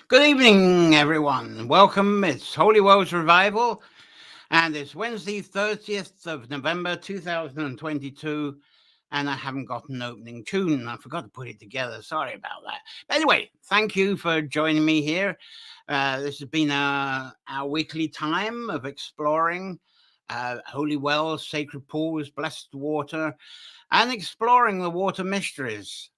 Good evening, everyone. Welcome. It's Holy Wells Revival, and it's Wednesday, 30th of November, 2022, and I haven't got an opening tune. I forgot to put it together. Sorry about that. But anyway, thank you for joining me here. This has been our weekly time of exploring holy wells, sacred pools, blessed water, and exploring the water mysteries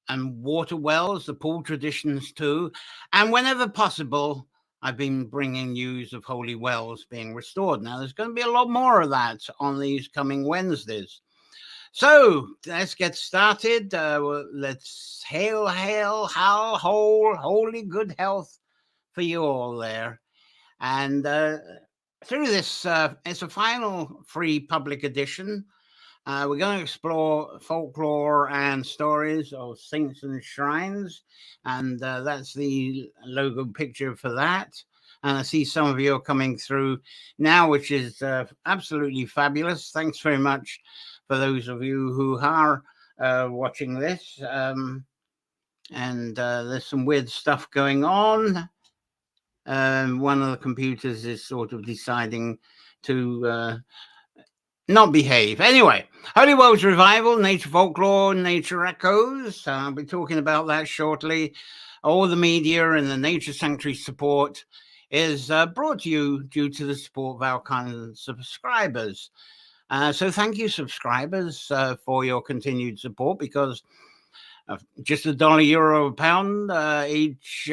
and water wells, the pool traditions too. And whenever possible, I've been bringing news of holy wells being restored. Now, there's going to be a lot more of that on these coming Wednesdays. So let's get started. Let's hail, holy good health for you all there. And through this, it's a final free public edition. We're going to explore folklore and stories of saints and shrines, and that's the logo picture for that. And I see some of you are coming through now, which is absolutely fabulous. Thanks very much for those of you who are watching this. And there's some weird stuff going on. One of the computers is sort of deciding to not behave. Anyway, Holy Wells Revival, Nature Folklore, Nature Echoes. I'll be talking about that shortly. All the media and the Nature Sanctuary support is brought to you due to the support of our kind of subscribers. So thank you, subscribers, for your continued support, because just $1, euro, a pound each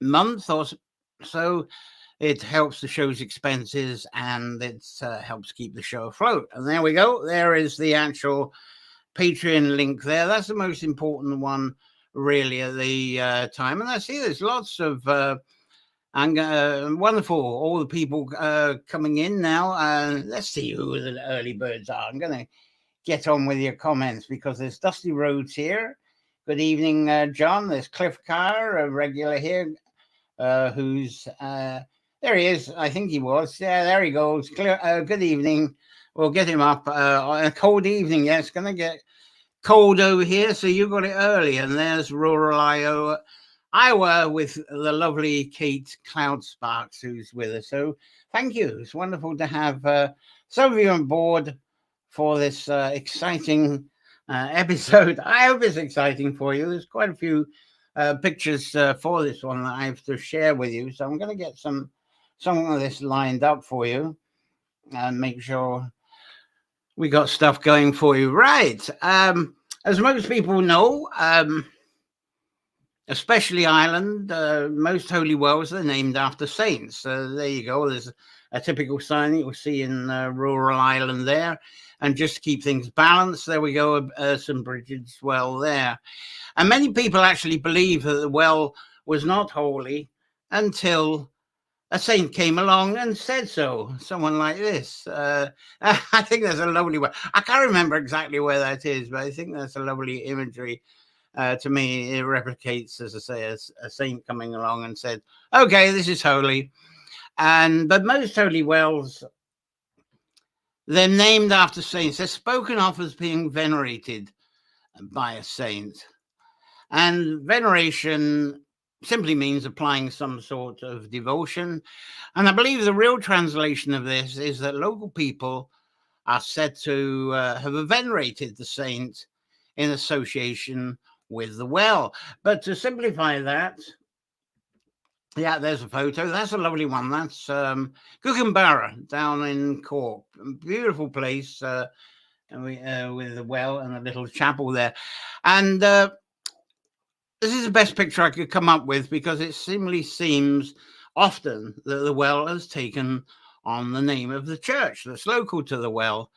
month or so, it helps the show's expenses, and it helps keep the show afloat. And there we go. There is the actual Patreon link there. That's the most important one, really, at the time. And I see there's lots of wonderful, all the people coming in now. Let's see who the early birds are. I'm going to get on with your comments, because there's Dusty Rhodes here. Good evening, John. There's Cliff Carr, a regular here, who's... there he is. I think he was. Yeah, there he goes. Good evening. We'll get him up on a cold evening. Yeah, it's going to get cold over here, so you got it early. And there's rural Iowa with the lovely Kate Cloud Sparks, who's with us. So thank you. It's wonderful to have some of you on board for this exciting episode. I hope it's exciting for you. There's quite a few pictures for this one that I have to share with you. So I'm going to get some of this lined up for you and make sure we got stuff going for you. Right. As most people know, especially Ireland, most holy wells are named after saints. There you go. There's a typical sign you'll see in rural Ireland there. And just to keep things balanced, there we go, St. Bridget's well there. And many people actually believe that the well was not holy until a saint came along and said so. Someone like this. I think that's a lovely one. I can't remember exactly where that is, but I think that's a lovely imagery. To me, it replicates, as I say, a saint coming along and said, okay, this is holy. But most holy wells, they're named after saints. They're spoken of as being venerated by a saint. And veneration simply means applying some sort of devotion. And I believe the real translation of this is that local people are said to have venerated the saint in association with the well. But to simplify that, yeah, there's a photo. That's a lovely one. That's Guggenbarra down in Cork. Beautiful place with a well and a little chapel there. And this is the best picture I could come up with, because it simply seems often that the well has taken on the name of the church that's local to the well.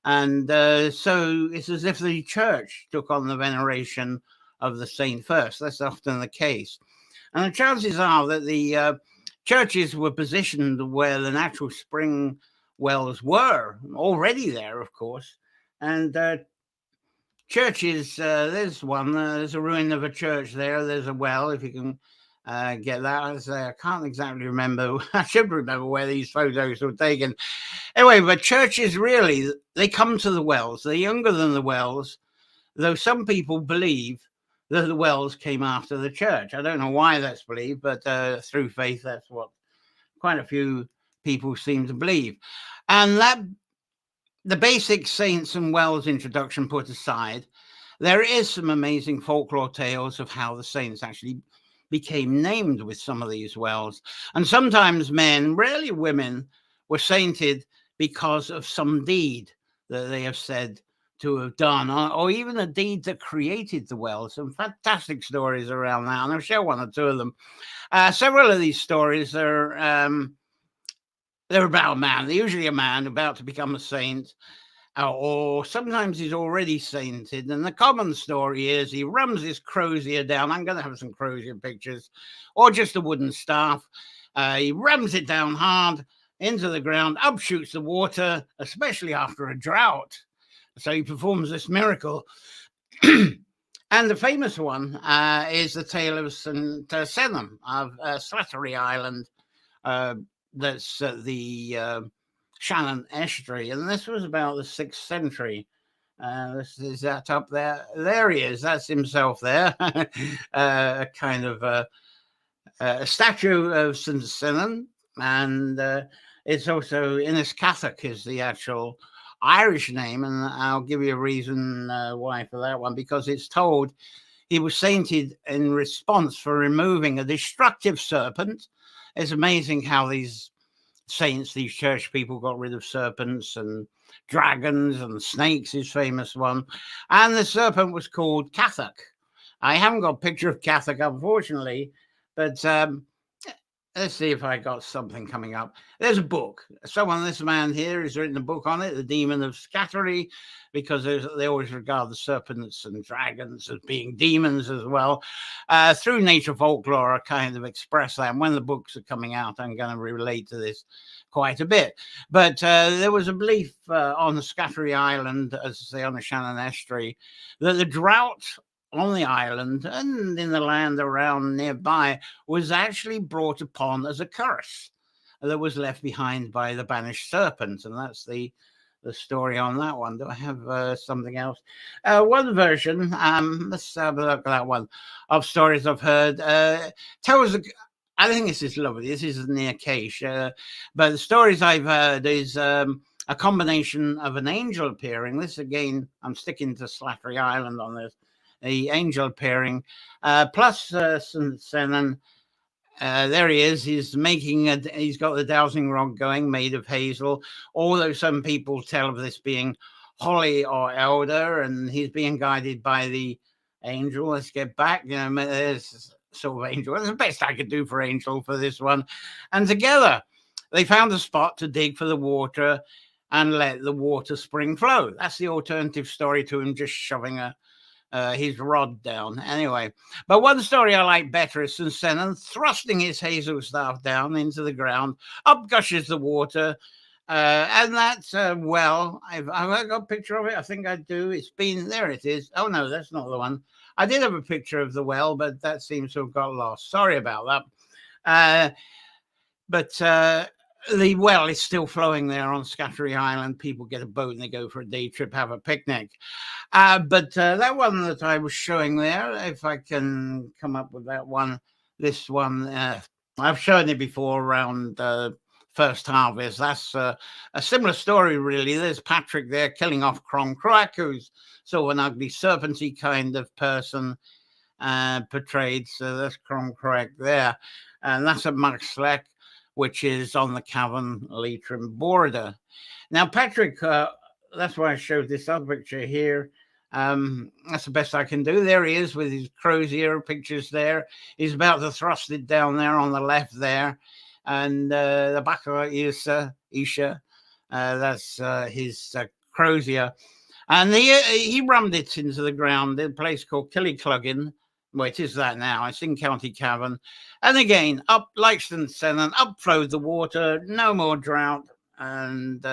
And so it's as if the church took on the veneration of the saint first. That's often the case. And the chances are that the churches were positioned where the natural spring wells were already there, of course. And churches, there's one, there's a ruin of a church there. There's a well, if you can get that. I can't exactly remember. I should remember where these photos were taken. Anyway, but churches really, they come to the wells. They're younger than the wells, though some people believe that the wells came after the church. I don't know why that's believed, but through faith, that's what quite a few people seem to believe. And that the basic saints and wells introduction put aside, there is some amazing folklore tales of how the saints actually became named with some of these wells. And sometimes men, rarely women, were sainted because of some deed that they have said to have done, or even a deed that created the well. Some fantastic stories around that, and I'll share one or two of them. Several of these stories are they're about a man. They're usually a man about to become a saint, or sometimes he's already sainted. And the common story is he rams his crozier down. I'm going to have some crozier pictures, or just a wooden staff. He rams it down hard into the ground, up shoots the water, especially after a drought. So he performs this miracle. And the famous one is the tale of St. Senham of Slattery Island. That's at the Shannon Estuary. And this was about the 6th century. This is that up there. There he is. That's himself there. A kind of a statue of St. Senham. And it's also Innis Cathach is the actual Irish name, and I'll give you a reason why for that one, because it's told he was sainted in response for removing a destructive serpent. It's amazing how these saints, these church people, got rid of serpents and dragons, and snakes is famous one. And the serpent was called Cathach. I haven't got a picture of Cathach, unfortunately, but let's see if I got something coming up. There's a book. This man here has written a book on it, The Demon of Scattery, because they always regard the serpents and dragons as being demons as well. Through nature folklore, I kind of express that. And when the books are coming out, I'm going to relate to this quite a bit. But there was a belief on the Scattery Island, as I say, on the Shannon Estuary, that the drought on the island and in the land around nearby was actually brought upon as a curse that was left behind by the banished serpent. And that's the story on that one. Do I have something else? One version, let's have a look at that one, of stories I've heard. Tells, I think this is lovely. This is near Cache. But the stories I've heard is a combination of an angel appearing. This again, I'm sticking to Slattery Island on this. The angel appearing, plus St. Senham. There he is. He's he's got the dowsing rod going, made of hazel. Although some people tell of this being holly or elder, and he's being guided by the angel. Let's get back. There's sort of angel. That's the best I could do for angel for this one. And together, they found a spot to dig for the water and let the water spring flow. That's the alternative story to him just shoving his rod down. Anyway, but one story I like better is St. Senham thrusting his hazel staff down into the ground. Up gushes the water. And that's well, I've got a picture of it. I think I do. It's been, there it is. Oh no, that's not the one. I did have a picture of the well, but that seems to have got lost. Sorry about that. But the well is still flowing there on Scattery Island. People get a boat and they go for a day trip, have a picnic. But that one that I was showing there, if I can come up with that one, this one, I've shown it before around first harvest. That's a similar story, really. There's Patrick there killing off Cronkrach, who's sort of an ugly serpenty kind of person portrayed. So that's Cronkrach there. And that's at Maxlech, which is on the Cavan Leitrim border. Now, Patrick, that's why I showed this other picture here. That's the best I can do. There he is with his crozier pictures there. He's about to thrust it down there on the left there. And the back of it is Isha. That's his crozier. And he rammed it into the ground in a place called Killycluggin. Well, it is that now. It's in County Cavan. And again, up like St. Senham, up flowed the water, no more drought. And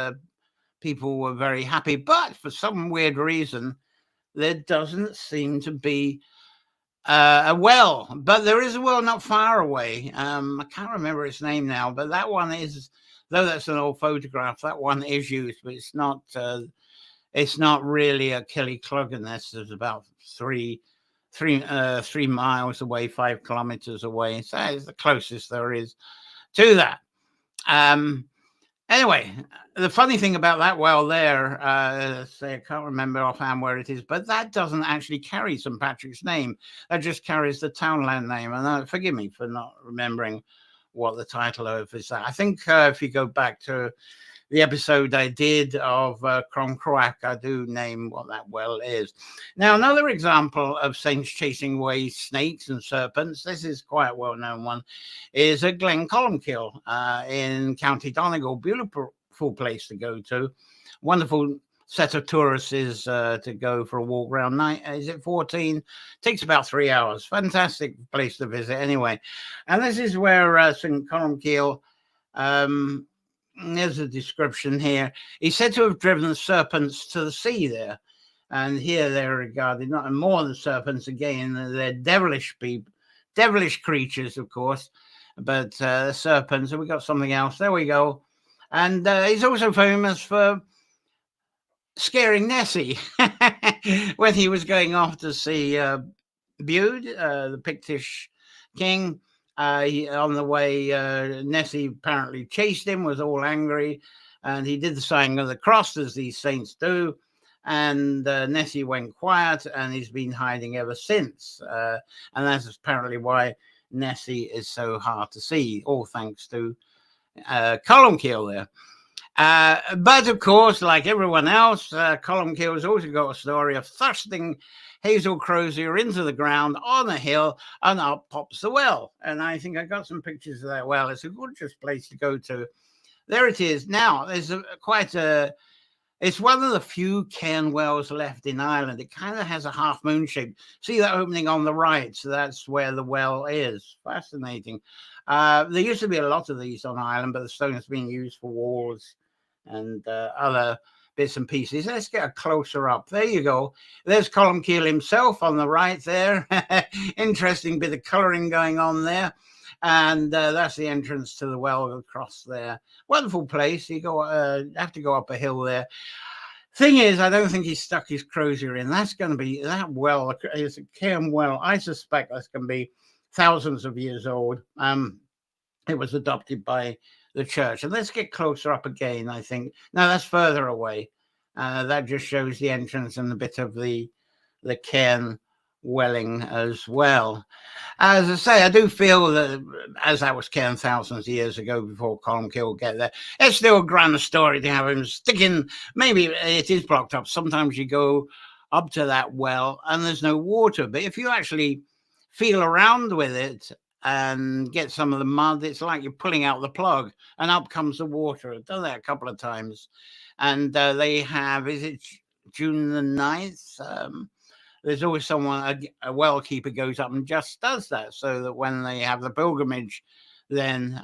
people were very happy. But for some weird reason, there doesn't seem to be a well. But there is a well not far away. I can't remember its name now, but that one is, though that's an old photograph, that one is used, but it's not really a Killycluggin. There's about 3 3 miles away, 5 kilometers away. So it's the closest there is to that. Anyway, the funny thing about that well there, say I can't remember offhand where it is, but that doesn't actually carry St. Patrick's name. That just carries the townland name. And forgive me for not remembering what the title of is. I think if you go back to the episode I did of Croncroac, I do name what that well is. Now, another example of saints chasing away snakes and serpents, this is quite a well-known one, is at Glen Columkill in County Donegal. Beautiful place to go to. Wonderful set of tourists to go for a walk around night. Is it 14? Takes about 3 hours. Fantastic place to visit anyway. And this is where St. Columkill, there's a description here. He's said to have driven serpents to the sea there. And here they're regarded not more than serpents. Again, they're devilish creatures, of course, but serpents. And we got something else. There we go. And he's also famous for scaring Nessie when he was going off to see Bude, the Pictish king. On the way, Nessie apparently chased him, was all angry, and he did the sign of the cross, as these saints do. And Nessie went quiet, and he's been hiding ever since. And that's apparently why Nessie is so hard to see, all thanks to Columkill there. But of course, like everyone else, Columkill has also got a story of thrusting hazel crozier into the ground on a hill, and up pops the well. And I think I got some pictures of that well. It's a gorgeous place to go to. There it is. Now, there's it's one of the few cairn wells left in Ireland. It kind of has a half moon shape. See that opening on the right? So that's where the well is. Fascinating. There used to be a lot of these on Ireland, but the stone has been used for walls and other bits and pieces. Let's get a closer up. There you go. There's Columkill himself on the right there. Interesting bit of colouring going on there. And that's the entrance to the well across there. Wonderful place. You have to go up a hill there. Thing is, I don't think he stuck his crozier in. That's going to be, that well is a cairn well. I suspect that's going to be thousands of years old. It was adopted by the church. And let's get closer up again, I think. No, that's further away. That just shows the entrance and a bit of the cairn welling as well. As I say, I do feel that as that was cairn thousands of years ago before Columkill get there, it's still a grand story to have him sticking. Maybe it is blocked up. Sometimes you go up to that well and there's no water. But if you actually feel around with it and get some of the mud, it's like you're pulling out the plug and up comes the water. I've done that a couple of times. And they have, is it June the 9th? There's always someone, a well keeper goes up and just does that, so that when they have the pilgrimage, then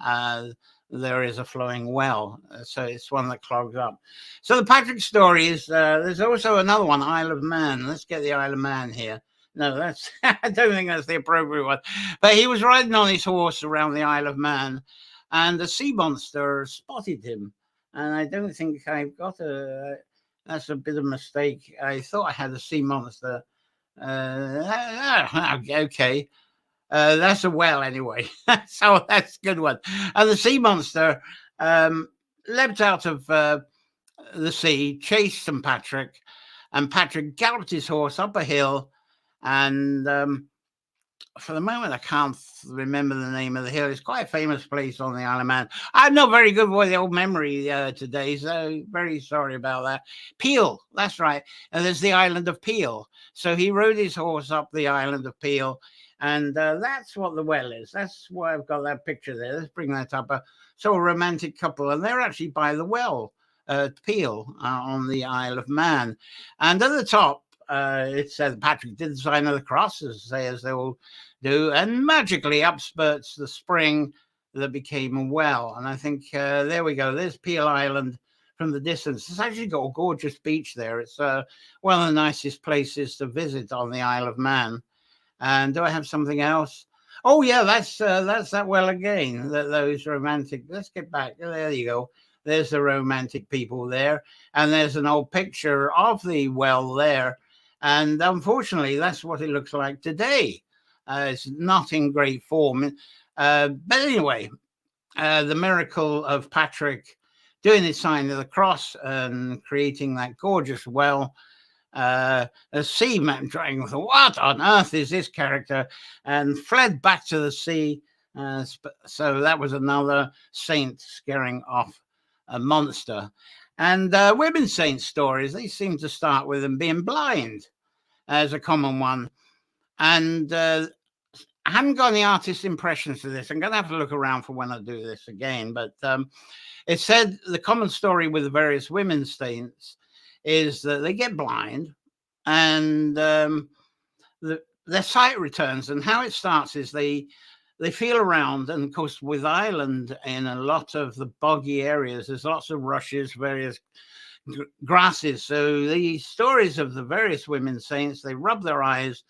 there is a flowing well. So it's one that clogs up. So the Patrick story is, there's also another one, Isle of Man. Let's get the Isle of Man here. No, that's, I don't think that's the appropriate one. But he was riding on his horse around the Isle of Man, and a sea monster spotted him. And I don't think I've got that's a bit of a mistake. I thought I had a sea monster. Okay. That's a well anyway. So that's a good one. And the sea monster leapt out of the sea, chased St. Patrick, and Patrick galloped his horse up a hill. And for the moment, I can't remember the name of the hill. It's quite a famous place on the Isle of Man. I'm not very good with the old memory today, so very sorry about that. Peel, that's right. And there's the island of Peel. So he rode his horse up the island of Peel, and that's what the well is. That's why I've got that picture there. Let's bring that up. A sort of romantic couple, and they're actually by the well, Peel, on the Isle of Man. And at the top, it said Patrick did the sign of the cross, as they all do, and magically up spurts the spring that became a well. And I think there we go. There's Peel Island from the distance. It's actually got a gorgeous beach there. It's one of the nicest places to visit on the Isle of Man. And do I have something else? Oh yeah, that's that well again. Those romantic. Let's get back. There you go. There's the romantic people there, and there's an old picture of the well there. And unfortunately, that's what it looks like today. It's not in great form. But anyway, the miracle of Patrick doing his sign of the cross and creating that gorgeous well. A seaman dragon thought, what on earth is this character? And fled back to the sea. So that was another saint scaring off a monster. And women saint stories, they seem to start with them being blind as a common one. And I haven't got any artist impressions to this. I'm going to have to look around for when I do this again. But it said the common story with the various women saints is that they get blind and their sight returns. And how it starts is they feel around. And of course, with Ireland, in a lot of the boggy areas, there's lots of rushes, various grasses. So the stories of the various women saints, they rub their eyes.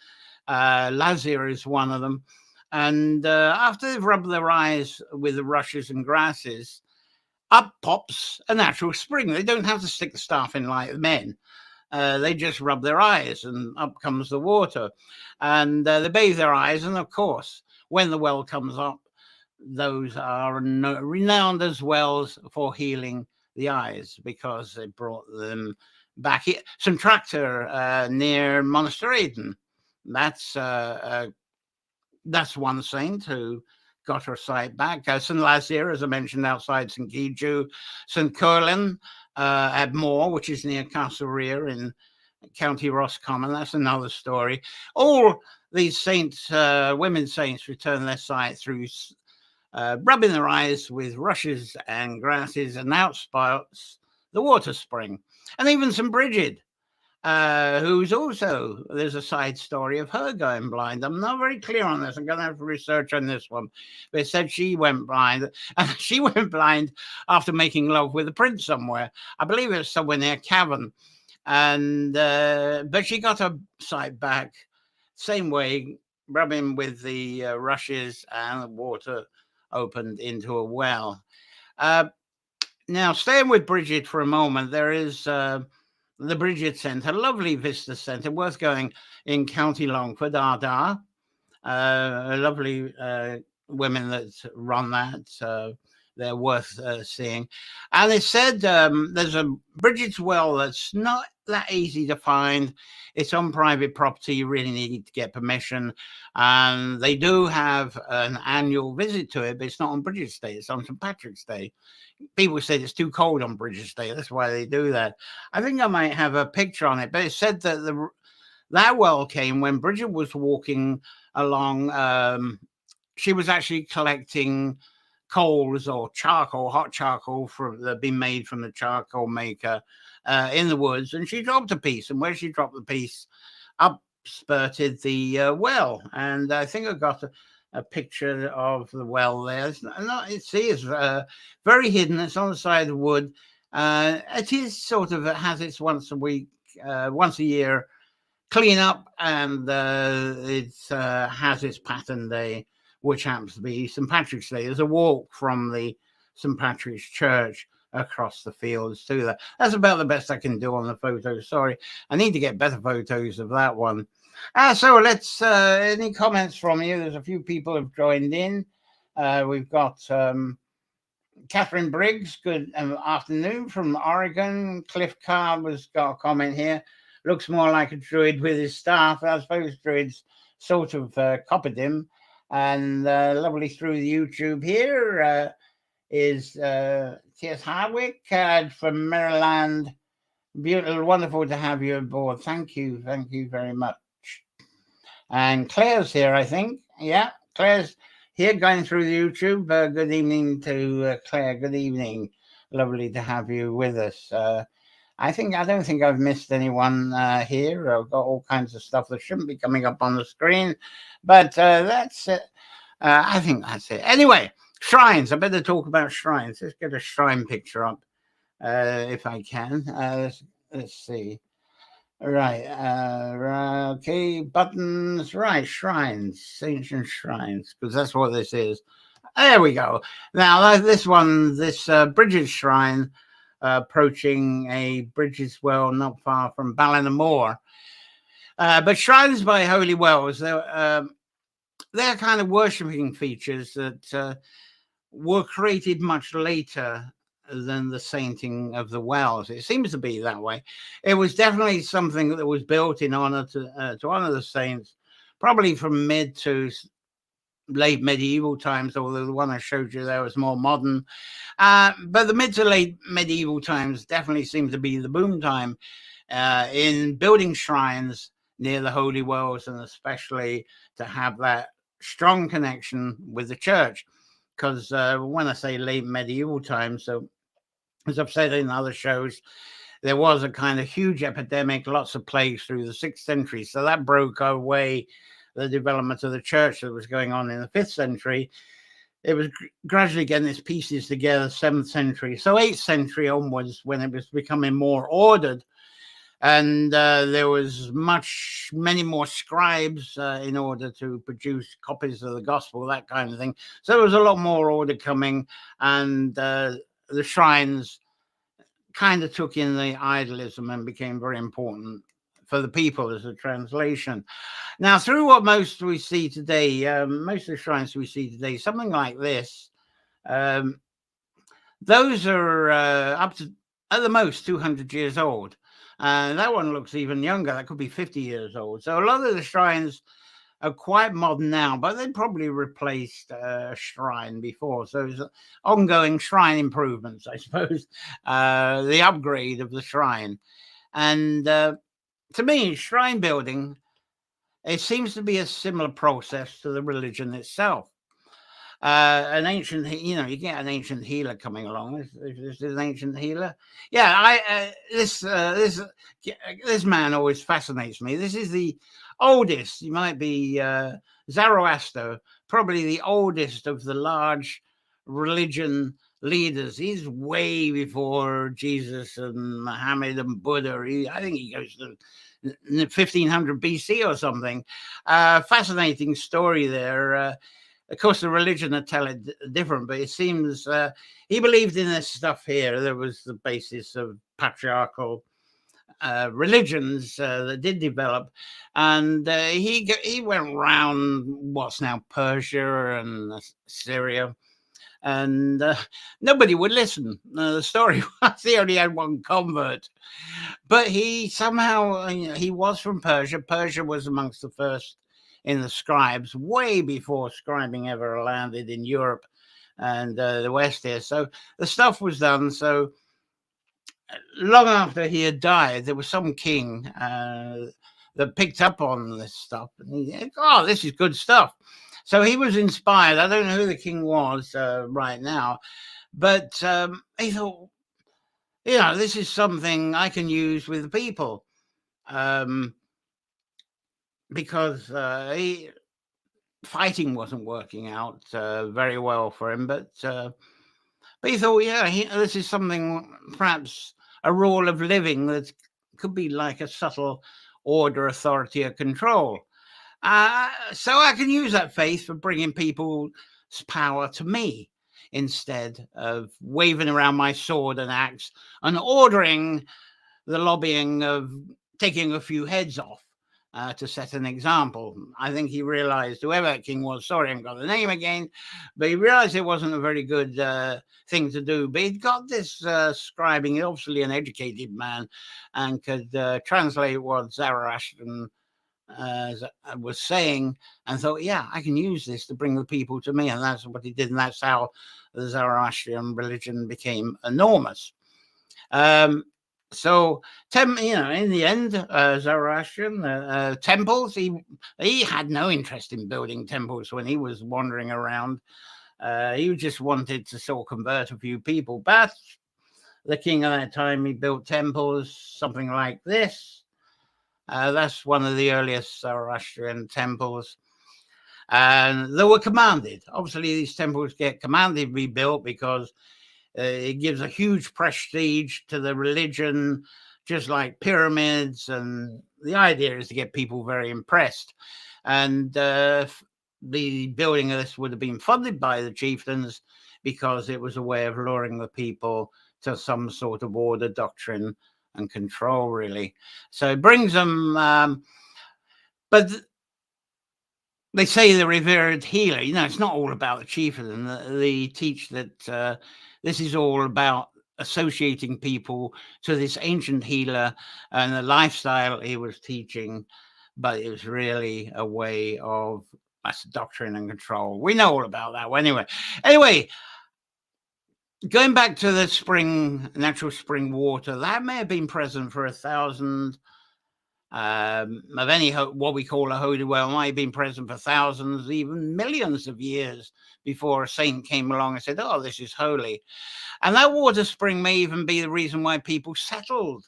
Lazir is one of them. And after they've rubbed their eyes with the rushes and grasses, up pops a natural spring. They don't have to stick the staff in like men. They just rub their eyes and up comes the water. And they bathe their eyes. And of course, when the well comes up, those are renowned as wells for healing the eyes because they brought them back here. St. Tractor near Monastereden. That's one saint who got her sight back. St. Lazir, as I mentioned, outside St. Giju. St. Curlin at Moor, which is near Castlereagh in County Roscommon. That's another story. All these saints, women saints, return their sight through rubbing their eyes with rushes and grasses, and out spouts the water spring. And even St. Bridget, who's also, there's a side story of her going blind. I'm not very clear on this. I'm going to have to research on this one. But it said she went blind. And she went blind after making love with a prince somewhere. I believe it was somewhere near Cavan. And but she got her sight back. Same way, rubbing with the rushes, and the water opened into a well. Now, staying with Bridget for a moment, there is the Bridget Centre, lovely Vista Centre, worth going in County Longford, Ardagh. Lovely women that run that. They're worth seeing. And it said there's a Bridget's Well that's not that easy to find. It's on private property. You really need to get permission. And they do have an annual visit to it, but it's not on Bridget's Day. It's on St. Patrick's Day. People said it's too cold on Bridget's Day. That's why they do that. I think I might have a picture on it, but it said that that well came when Bridget was walking along. She was actually collecting coals or charcoal, hot charcoal that been made from the charcoal maker in the woods, and she dropped a piece. And where she dropped the piece, up spurted the well. And I think I got a picture of the well there. It's very hidden. It's on the side of the wood. It is sort of, it has its once a year clean up, and it has its pattern day, which happens to be St. Patrick's Day. There's a walk from the St. Patrick's Church across the fields to that. That's about the best I can do on the photo. Sorry, I need to get better photos of that one. So let's, any comments from you? There's a few people have joined in. We've got Catherine Briggs, good afternoon from Oregon. Cliff Carr has got a comment here. Looks more like a druid with his staff. I suppose druids sort of copied him. And lovely through the YouTube here is T.S. Hardwick from Maryland. Beautiful, wonderful to have you aboard. Thank you very much. And Claire's here, I think. Yeah, Claire's here going through the YouTube. Good evening to Claire. Good evening. Lovely to have you with us. I don't think I've missed anyone here. I've got all kinds of stuff that shouldn't be coming up on the screen, but that's it. I think that's it. Anyway, shrines. I better talk about shrines. Let's get a shrine picture up if I can. Let's see. Right. Okay. Buttons. Right. Shrines. Ancient shrines, because that's what this is. There we go. Now, this Bridget's Shrine, approaching a Bridget's Well not far from Ballinamore. But shrines by holy wells, they're kind of worshipping features that were created much later than the sainting of the wells. It seems to be that way. It was definitely something that was built in honor to honor the saints, probably from mid to late medieval times, although the one I showed you there was more modern. But the mid to late medieval times definitely seems to be the boom time in building shrines near the holy wells, and especially to have that strong connection with the church. Because when I say late medieval times, so as I've said in other shows, there was a kind of huge epidemic, lots of plagues through the 6th century. So that broke away the development of the church that was going on in the 5th century. It was gradually getting its pieces together, 7th century. So 8th century onwards, when it was becoming more ordered, and there was many more scribes in order to produce copies of the gospel, that kind of thing. So there was a lot more order coming, and the shrines kind of took in the idolism and became very important for the people as a translation. Now, through what most we see today, most of the shrines we see today, something like this, those are up to, at the most, 200 years old. That one looks even younger. That could be 50 years old. So a lot of the shrines are quite modern now, but they probably replaced a shrine before. So it's ongoing shrine improvements, I suppose, the upgrade of the shrine. And to me, shrine building, it seems to be a similar process to the religion itself. An ancient, you get an ancient healer coming along. This is an ancient healer. Yeah, this man always fascinates me. This is the oldest. You might be Zoroaster, probably the oldest of the large religion leaders. He's way before Jesus and Muhammad and Buddha. I think he goes to 1500 BC or something. Fascinating story there. Of course, the religion would tell it different, but it seems he believed in this stuff here. There was the basis of patriarchal religions that did develop, and he went around what's now Persia and Syria, and nobody would listen. The story was he only had one convert, but he somehow he was from Persia. Persia was amongst the first in the scribes, way before scribing ever landed in Europe and the West here. So the stuff was done. So long after he had died, there was some king that picked up on this stuff. And he said, oh, this is good stuff. So he was inspired. I don't know who the king was right now, but he thought, this is something I can use with the people. Because fighting wasn't working out very well for him, but he thought, this is something, perhaps a rule of living that could be like a subtle order, authority, or control. So I can use that faith for bringing people's power to me instead of waving around my sword and axe and ordering the lobbying of taking a few heads off. To set an example. I think he realized, whoever that king was, sorry, I haven't got the name again, but he realized it wasn't a very good thing to do. But he'd got this scribing, obviously an educated man, and could translate what Zoroastrian was saying, and thought, I can use this to bring the people to me. And that's what he did. And that's how the Zoroastrian religion became enormous. So, in the end, Zoroastrian temples, he had no interest in building temples when he was wandering around. He just wanted to sort of convert a few people. But the king at that time, he built temples, something like this. That's one of the earliest Zoroastrian temples. And they were commanded. Obviously, these temples get commanded to be built because it gives a huge prestige to the religion, just like pyramids. And the idea is to get people very impressed. And the building of this would have been funded by the chieftains because it was a way of luring the people to some sort of order, doctrine, and control, really. So it brings them But they say the revered healer. It's not all about the chieftain. They teach that this is all about associating people to this ancient healer and the lifestyle he was teaching, but it was really a way of mass doctrine and control. We know all about that. Anyway, going back to the natural spring water, that may have been present for 1,000 of any what we call a holy well. Might have been present for thousands, even millions of years before a saint came along and said, "Oh, this is holy." And that water spring may even be the reason why people settled,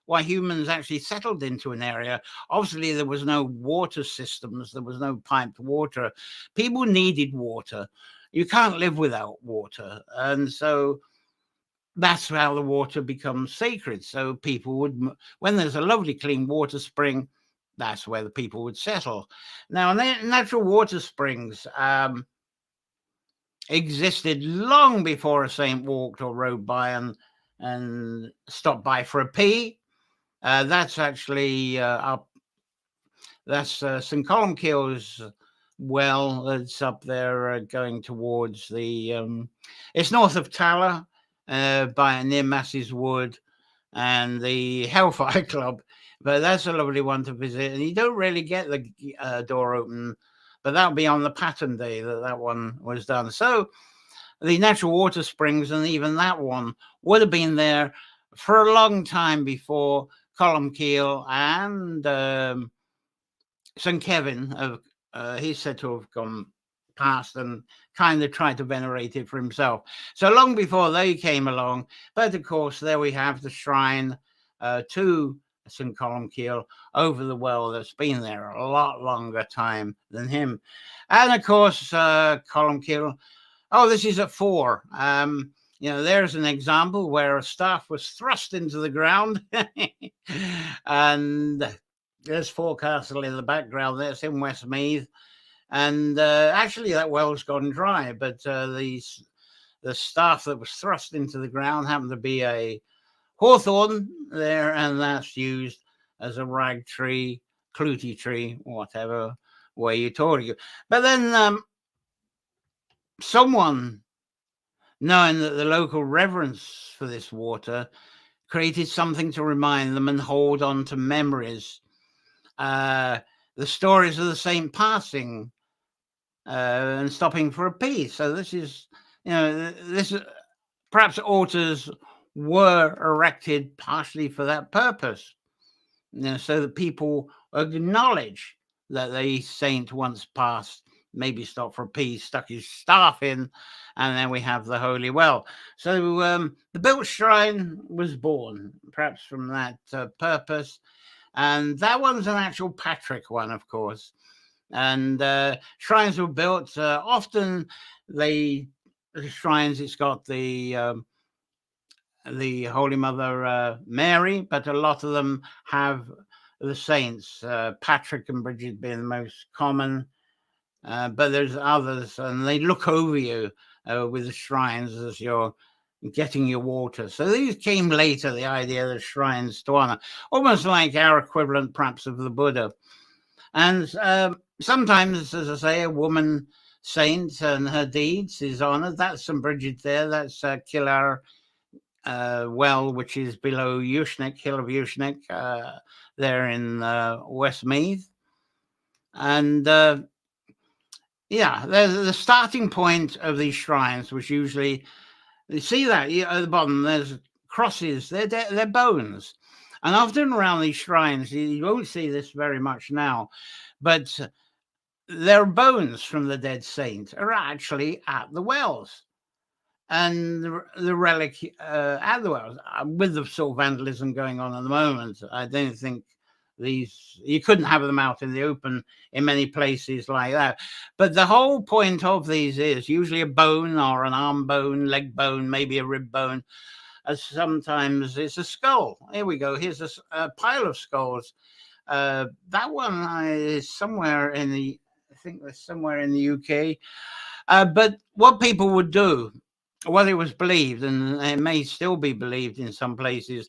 why humans actually settled into an area. Obviously, there was no water systems, there was no piped water. People needed water. You can't live without water. And so that's how the water becomes sacred. So people would, when there's a lovely clean water spring, that's where the people would settle. Now, natural water springs existed long before a saint walked or rode by and stopped by for a pee. That's actually that's St. Columkille's well. It's up there going towards the. It's north of Tala, near Massey's Wood, and the Hellfire Club. But that's a lovely one to visit, and you don't really get the door open. But that'll be on the pattern day that one was done. So the natural water springs, and even that one would have been there for a long time before Columkille and St. Kevin. He's said to have gone past and kind of tried to venerate it for himself. So long before they came along. But of course, there we have the shrine to St. Columkille over the well that's been there a lot longer time than him. And of course, Columkille. Oh, this is at 4. There's an example where a staff was thrust into the ground. And there's Forecastle in the background. That's in Westmeath. And actually, that well's gone dry. But the staff that was thrust into the ground happened to be a hawthorn there. And that's used as a rag tree, clootie tree, whatever way you taught it. But then someone, knowing that the local reverence for this water, created something to remind them and hold on to memories. The stories of the saint passing and stopping for a pee. So this is, perhaps altars were erected partially for that purpose, so that people acknowledge that the saint once passed, maybe stopped for a pee, stuck his staff in, and then we have the holy well. So the built shrine was born, perhaps from that purpose. And that one's an actual Patrick one, of course. And shrines were built. Often the shrines, it's got the Holy Mother Mary, but a lot of them have the saints, Patrick and Bridget being the most common. But there's others, and they look over you with the shrines as you're getting your water. So these came later, the idea of the shrines to honor, almost like our equivalent perhaps of the Buddha. And sometimes, as I say, a woman saint and her deeds is honored. That's St. Bridget there. That's Killar well, which is below Ushnick, Hill of Ushnick, there in Westmeath. And there's the starting point of these shrines, which usually, you see that at the bottom, there's crosses, they're bones. And often around these shrines, you won't see this very much now, but their bones from the dead saint are actually at the wells. And the relic at the wells, with the sort of vandalism going on at the moment, I don't think you couldn't have them out in the open in many places like that. But the whole point of these is usually a bone or an arm bone, leg bone, maybe a rib bone. Sometimes it's a skull. Here we go. Here's a pile of skulls. That one is somewhere in the, I think that's somewhere in the UK. But what people would do, what it was believed, and it may still be believed in some places,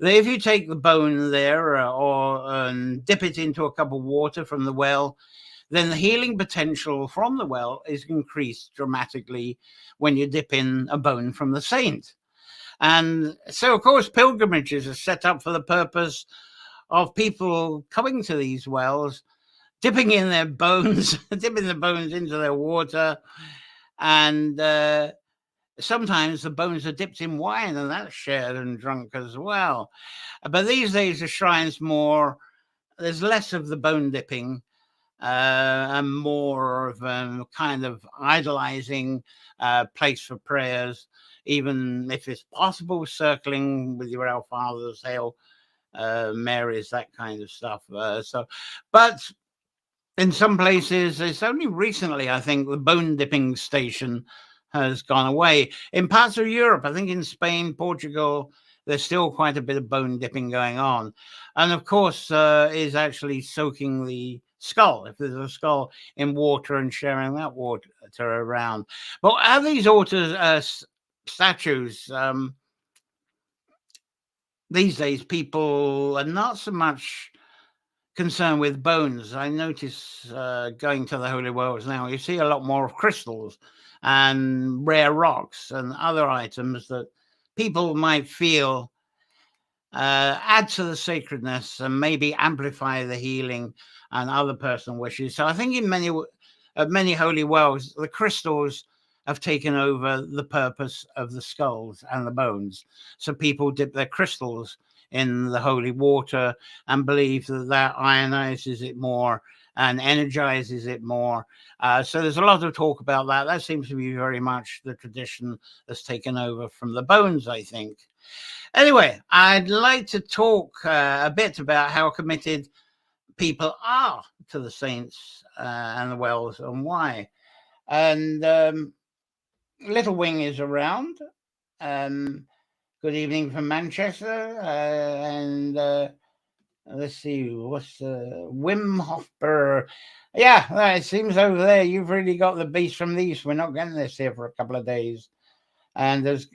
If you take the bone there or dip it into a cup of water from the well, then the healing potential from the well is increased dramatically when you dip in a bone from the saint. And so, of course, pilgrimages are set up for the purpose of people coming to these wells, dipping in their bones, dipping the bones into their water, and sometimes the bones are dipped in wine, and that's shared and drunk as well. But these days, the shrine's there's less of the bone dipping and more of a kind of idolizing place for prayers, even if it's possible, circling with your Our Fathers, Hail Marys, that kind of stuff. But in some places, it's only recently, I think, the bone dipping station has gone away. In parts of Europe, I think in Spain, Portugal, there's still quite a bit of bone dipping going on. And of course, is actually soaking the skull, if there's a skull, in water and sharing that water around. But are these statues, these days, people are not so much concerned with bones. I notice going to the Holy Wells now, you see a lot more of crystals and rare rocks and other items that people might feel add to the sacredness and maybe amplify the healing and other personal wishes. So I think in many holy wells, the crystals have taken over the purpose of the skulls and the bones. So people dip their crystals in the holy water and believe that ionizes it more and energizes it more. So there's a lot of talk about that. That seems to be very much the tradition that's taken over from the bones, I think. Anyway, I'd like to talk a bit about how committed people are to the saints and the wells and why. And Little Wing is around. Good evening from Manchester. Let's see, what's Wim Hofber? Yeah, it seems over there you've really got the beast from the east. We're not getting this here for a couple of days. And as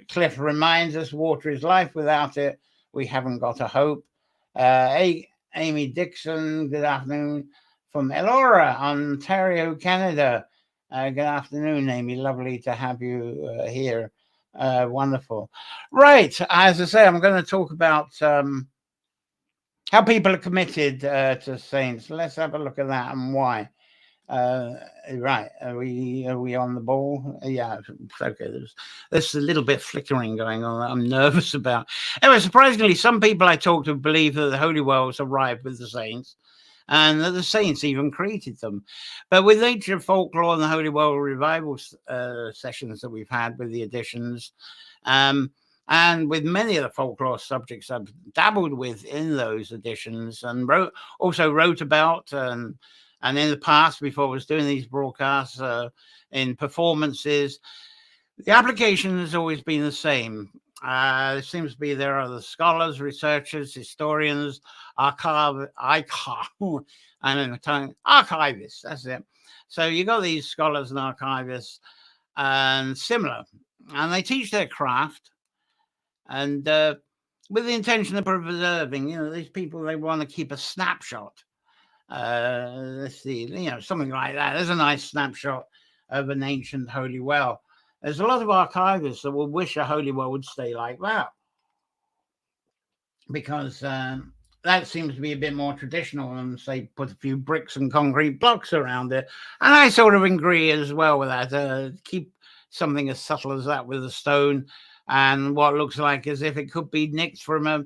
Cliff reminds us, water is life. Without it, we haven't got a hope. Amy Dixon, good afternoon from Elora, Ontario, Canada. Good afternoon, Amy. Lovely to have you here. Wonderful. Right, as I say, I'm going to talk about how people are committed to saints. Let's have a look at that and why. Right, are we on the ball? Yeah, okay. There's a little bit flickering going on that I'm nervous about. Anyway, surprisingly, some people I talk to believe that the holy wells arrived with the saints and that the saints even created them. But with ancient folklore and the holy well revival sessions that we've had with the editions, and with many of the folklore subjects I've dabbled with in those editions and also wrote about and in the past, before I was doing these broadcasts in performances, the application has always been the same. It seems to be there are the scholars, researchers, historians, archivists, that's it. So you got these scholars and archivists and similar, and they teach their craft and with the intention of preserving, these people, they want to keep a snapshot. Let's see, something like that. There's a nice snapshot of an ancient holy well. There's a lot of archivists that will wish a holy well would stay like that because that seems to be a bit more traditional and say put a few bricks and concrete blocks around it. And I sort of agree as well with that. Keep something as subtle as that with a stone and what looks like as if it could be nicked from a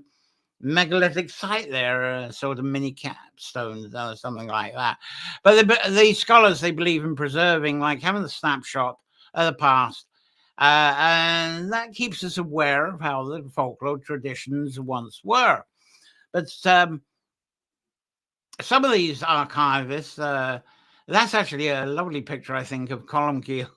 megalithic site there, sort of mini capstones or something like that. But the scholars, they believe in preserving, like having the snapshot of the past, and that keeps us aware of how the folklore traditions once were. But some of these archivists, that's actually a lovely picture, I think, of Columbkille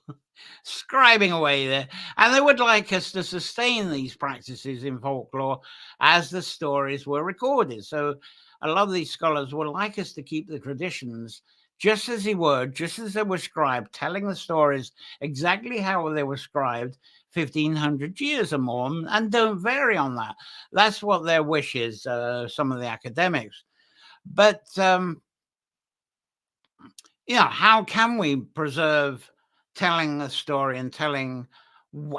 scribing away there, and they would like us to sustain these practices in folklore as the stories were recorded. So a lot of these scholars would like us to keep the traditions just as he would, just as they were scribed, telling the stories exactly how they were scribed 1500 years or more, and don't vary on that. That's what their wish is, some of the academics. But, how can we preserve telling a story and telling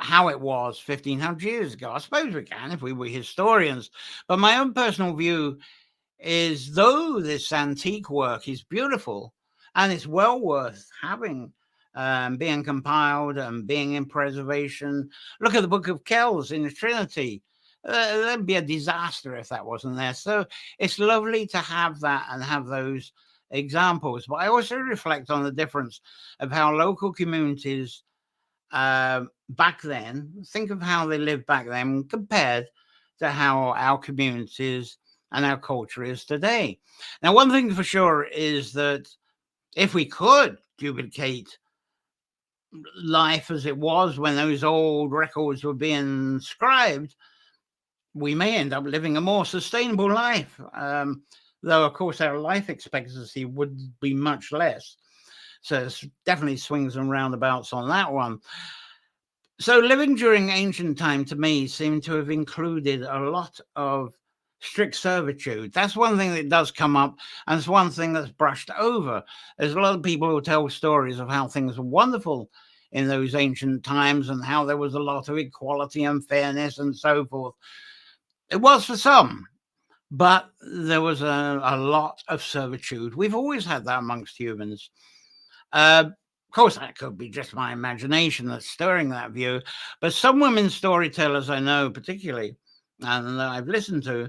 how it was 1500 years ago? I suppose we can if we were historians. But my own personal view is, though this antique work is beautiful and it's well worth having, being compiled and being in preservation. Look at the Book of Kells in the Trinity. That'd be a disaster if that wasn't there. So it's lovely to have that and have those examples. But I also reflect on the difference of how local communities back then, think of how they lived back then compared to how our communities and our culture is today. Now, one thing for sure is that if we could duplicate life as it was when those old records were being scribed, we may end up living a more sustainable life. Though, of course, our life expectancy would be much less. So it's definitely swings and roundabouts on that one. So living during ancient time, to me, seemed to have included a lot of strict servitude. That's one thing that does come up, and it's one thing that's brushed over. There's a lot of people who tell stories of how things were wonderful in those ancient times and how there was a lot of equality and fairness and so forth. It was for some, but there was a lot of servitude. We've always had that amongst humans. Of course, that could be just my imagination that's stirring that view, but some women storytellers I know particularly, and that I've listened to,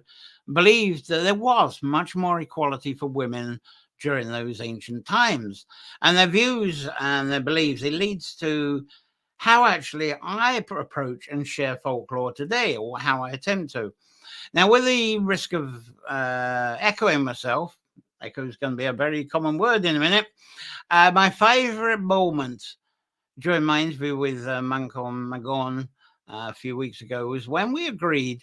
believed that there was much more equality for women during those ancient times. And their views and their beliefs, it leads to how actually I approach and share folklore today, or how I attempt to. Now, with the risk of echoing myself, echo is going to be a very common word in a minute. My favorite moment during my interview with Mancom Magon a few weeks ago was when we agreed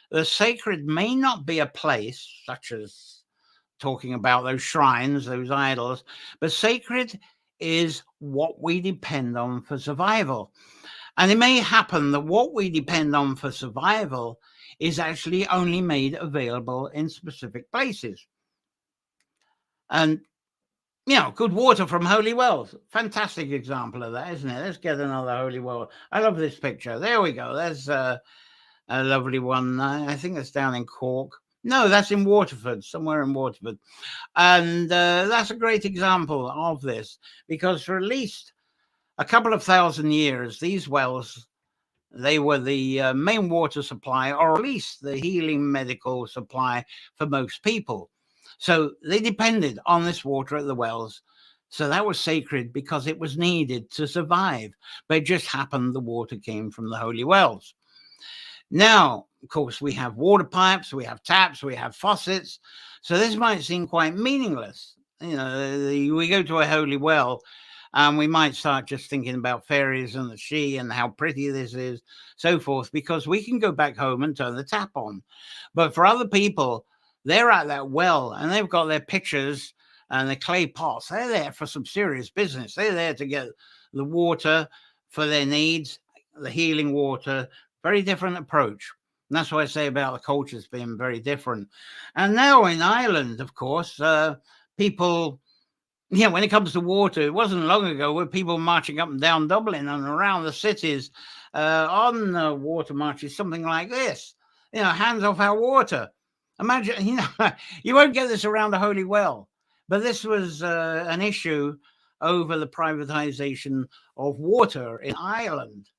the sacred may not be a place, such as talking about those shrines, those idols, but sacred is what we depend on for survival. And it may happen that what we depend on for survival is actually only made available in specific places. And, good water from holy wells. Fantastic example of that, isn't it? Let's get another holy well. I love this picture. There we go. There's a lovely one. I think that's down in Cork. No, that's in Waterford, somewhere in Waterford. And that's a great example of this, because for at least a couple of thousand years, these wells, they were the main water supply, or at least the healing medical supply for most people. So they depended on this water at the wells. So that was sacred because it was needed to survive. But it just happened the water came from the holy wells. Now, of course, we have water pipes, we have taps, we have faucets. So this might seem quite meaningless. We go to a holy well and we might start just thinking about fairies and the she and how pretty this is, so forth, because we can go back home and turn the tap on. But for other people, they're at that well and they've got their pitchers and their clay pots. They're there for some serious business. They're there to get the water for their needs, the healing water. Very different approach. And that's what I say about the cultures being very different. And now in Ireland, of course, people, when it comes to water, it wasn't long ago where people marching up and down Dublin and around the cities on water marches, something like this, hands off our water. Imagine, you won't get this around a holy well, but this was an issue over the privatization of water in Ireland.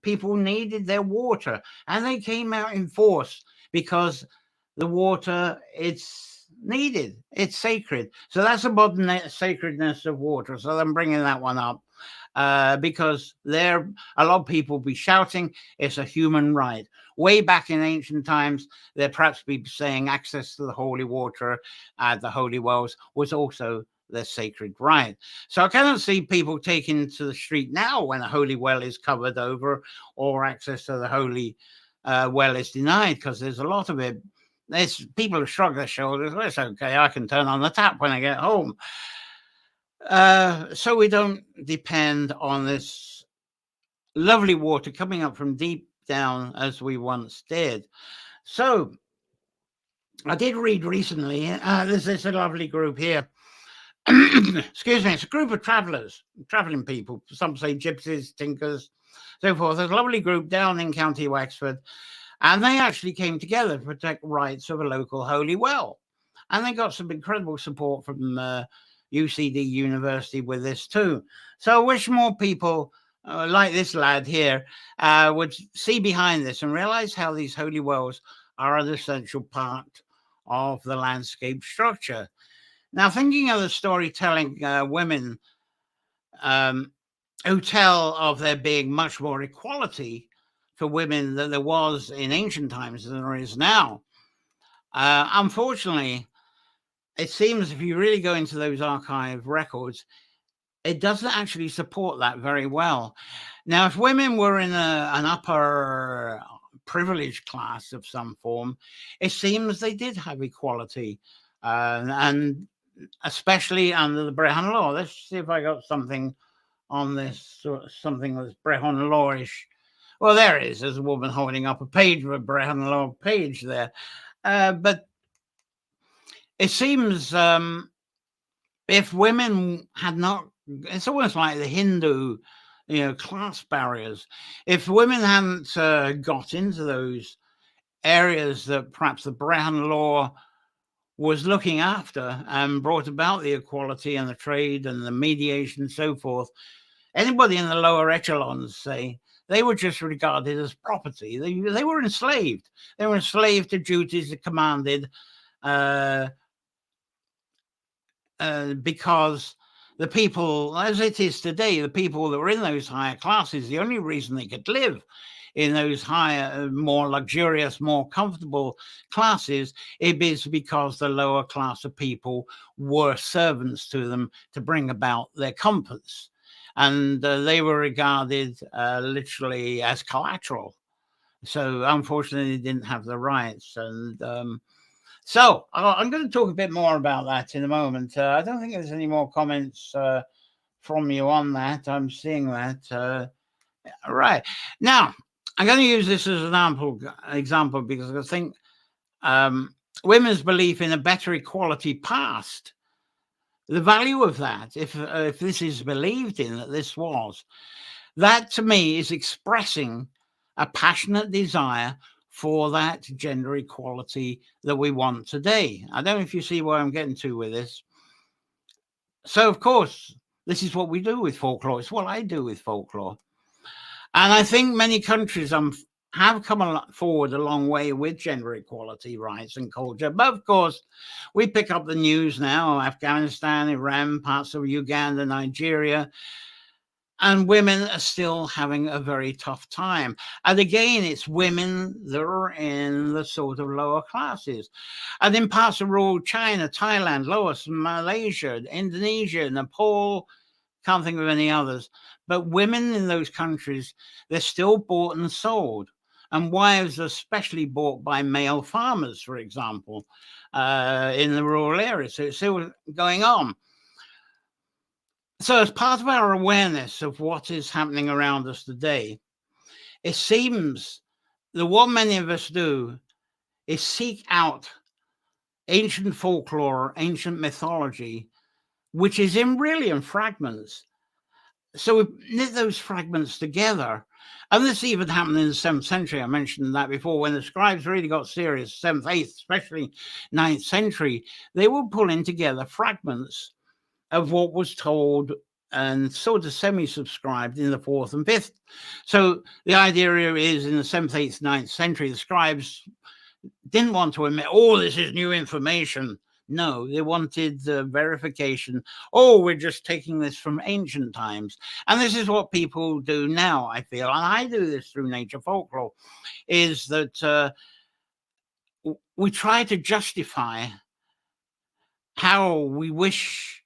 People needed their water and they came out in force because the water, it's needed, it's sacred. So that's the modern sacredness of water. So I'm bringing that one up because a lot of people be shouting it's a human right. Way back in ancient times, there perhaps be saying access to the holy water at the holy wells was also their sacred right. So I cannot see people taking to the street now when a holy well is covered over or access to the holy well is denied, because there's a lot of it There's people who shrug their shoulders. Well, it's okay. I can turn on the tap when I get home. So we don't depend on this lovely water coming up from deep down as we once did. So I did read recently, there's this lovely group here. Excuse me, it's a group of traveling people. Some say gypsies, tinkers, so forth. There's a lovely group down in County Wexford, and they actually came together to protect rights of a local holy well. And they got some incredible support from UCD University with this too. So I wish more people like this lad here would see behind this and realize how these holy wells are an essential part of the landscape structure. Now, thinking of the storytelling women who tell of there being much more equality for women than there was in ancient times than there is now. Unfortunately, it seems if you really go into those archive records, it doesn't actually support that very well. Now, if women were in an upper privileged class of some form, it seems they did have equality, and especially under the Brehon law. Let's see if I got something on this, something that's Brehon lawish. Well, there it is. There's a woman holding up a page of a Brehon law page there. But it seems if women had not, it's almost like the Hindu, class barriers. If women hadn't got into those areas that perhaps the Brehon law was looking after and brought about the equality and the trade and the mediation and so forth, anybody in the lower echelons, say, they were just regarded as property. They were enslaved. They were enslaved to duties that commanded because the people, as it is today, the people that were in those higher classes, the only reason they could live in those higher, more luxurious, more comfortable classes, it is because the lower class of people were servants to them to bring about their comforts. And they were regarded literally as collateral. So unfortunately, they didn't have the rights. And so I'm going to talk a bit more about that in a moment. I don't think there's any more comments from you on that. I'm seeing that. Right. Now, I'm going to use this as an example because I think women's belief in a better equality past, the value of that, if this is believed in, that this was, that to me is expressing a passionate desire for that gender equality that we want today. I don't know if you see where I'm getting to with this. So, of course, this is what we do with folklore. It's what I do with folklore. And I think many countries have come forward a long way with gender equality rights and culture. But of course, we pick up the news now, Afghanistan, Iran, parts of Uganda, Nigeria, and women are still having a very tough time. And again, it's women that are in the sort of lower classes. And in parts of rural China, Thailand, Laos, Malaysia, Indonesia, Nepal, can't think of any others, but women in those countries, they're still bought and sold. And wives are especially bought by male farmers, for example, in the rural areas. So it's still going on. So as part of our awareness of what is happening around us today, it seems that what many of us do is seek out ancient folklore, ancient mythology, which is really in fragments. So we knit those fragments together. And this even happened in the 7th century. I mentioned that before. When the scribes really got serious, 7th, 8th, especially 9th century, they were pulling together fragments of what was told and sort of semi-subscribed in the 4th and 5th. So the idea is in the 7th, 8th, 9th century, the scribes didn't want to admit, this is new information. No, they wanted the verification. We're just taking this from ancient times. And this is what people do now, I feel. And I do this through nature folklore, is that we try to justify how we wish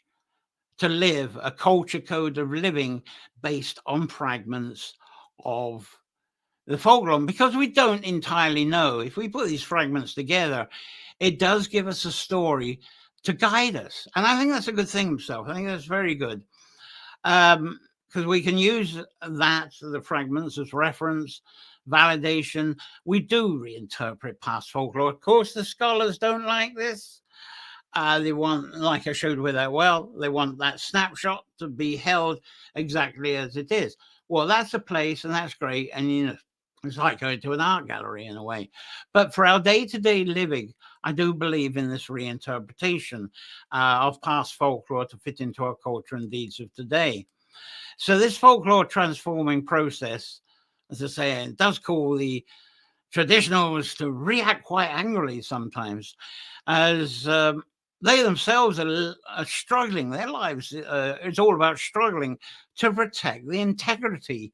to live, a culture code of living based on fragments of the folklore, because we don't entirely know. If we put these fragments together, it does give us a story to guide us. And I think that's a good thing himself. I think that's very good. Because we can use the fragments as reference, validation. We do reinterpret past folklore. Of course, the scholars don't like this. They want, like I showed with that well, they want that snapshot to be held exactly as it is. Well, that's a place, and that's great. And, you know, it's like going to an art gallery in a way. But for our day-to-day living, I do believe in this reinterpretation of past folklore to fit into our culture and deeds of today. So this folklore transforming process, as I say, it does call the traditionals to react quite angrily sometimes, as they themselves are struggling. Their lives, it's all about struggling to protect the integrity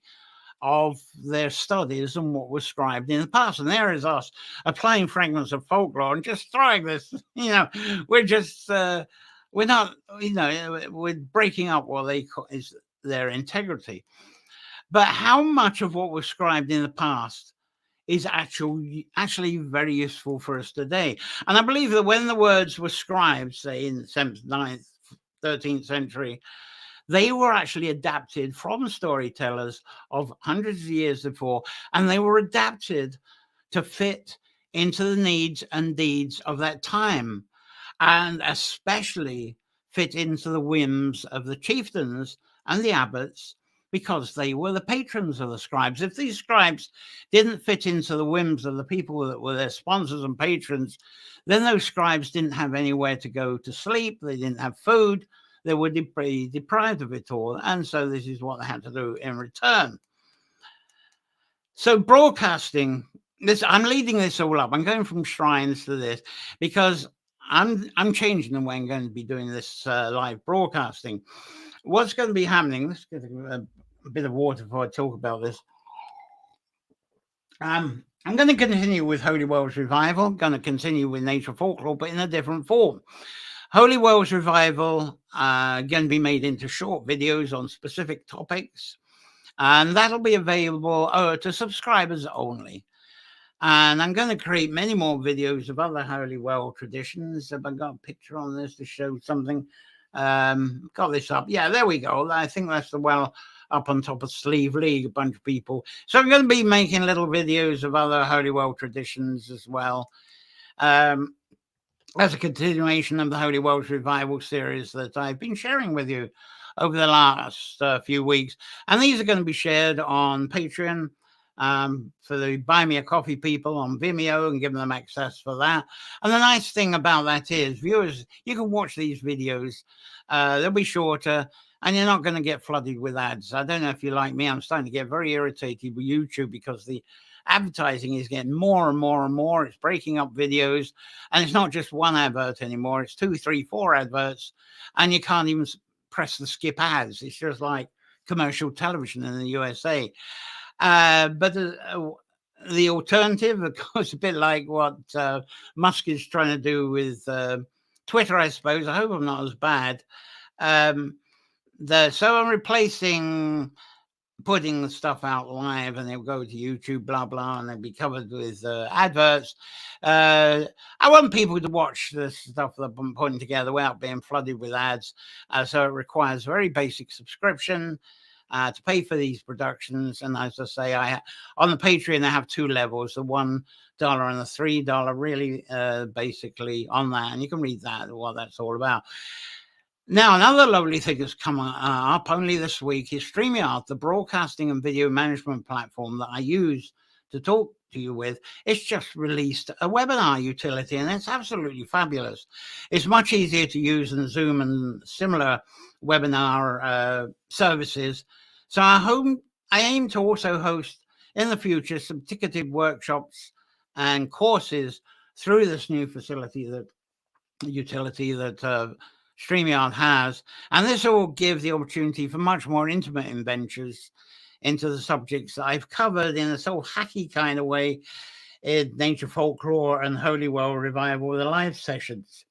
of their studies and what was scribed in the past. And there is us applying fragments of folklore and just throwing this, you know, we're just, we're not, you know, we're breaking up what they call is their integrity. But how much of what was scribed in the past is actually very useful for us today? And I believe that when the words were scribed, say in the 7th, 9th, 13th century, they were actually adapted from storytellers of hundreds of years before, and they were adapted to fit into the needs and deeds of that time, and especially fit into the whims of the chieftains and the abbots, because they were the patrons of the scribes. If these scribes didn't fit into the whims of the people that were their sponsors and patrons, then those scribes didn't have anywhere to go to sleep, they didn't have food, they would be deprived of it all. And so this is what they had to do in return. So broadcasting, I'm leading this all up. I'm going from shrines to this because I'm changing the way I'm going to be doing this live broadcasting. What's going to be happening? Let's get a bit of water before I talk about this. I'm going to continue with Holy Wells Revival. I'm going to continue with Nature Folklore, but in a different form. Holy Wells Revival going to be made into short videos on specific topics, and that'll be available to subscribers only. And I'm going to create many more videos of other Holy Well traditions. Have I got a picture on this to show something? Got this up. Yeah, there we go. I think that's the well up on top of Sleeve League, a bunch of people. So I'm going to be making little videos of other Holy Well traditions as well. As a continuation of the Holy Wells Revival series that I've been sharing with you over the last few weeks. And these are going to be shared on Patreon for the Buy Me a Coffee people, on Vimeo, and giving them access for that. And the nice thing about that is, viewers, you can watch these videos. They'll be shorter, and you're not going to get flooded with ads. I don't know if you're like me. I'm starting to get very irritated with YouTube because the advertising is getting more and more and more. It's breaking up videos, and it's not just one advert anymore. It's 2, 3, 4 adverts, and you can't even press the skip ads. It's just like commercial television in the USA. But the alternative, of course, a bit like what Musk is trying to do with Twitter, I suppose. I hope I'm not as bad. So I'm replacing putting the stuff out live, and they'll go to YouTube, blah, blah, and they'll be covered with adverts. I want people to watch the stuff that I'm putting together without being flooded with ads. So it requires very basic subscription to pay for these productions. And as I say, on the Patreon, I have 2 levels, the $1 and the $3, really basically on that. And you can read that, what that's all about. Now, another lovely thing that's come up only this week is StreamYard, the broadcasting and video management platform that I use to talk to you with. It's just released a webinar utility, and it's absolutely fabulous. It's much easier to use than Zoom and similar webinar services. So I aim to also host in the future some ticketed workshops and courses through this new utility that StreamYard has, and this will give the opportunity for much more intimate adventures into the subjects that I've covered in a sort of hacky kind of way in Nature Folklore and Holy Well Revival, the live sessions.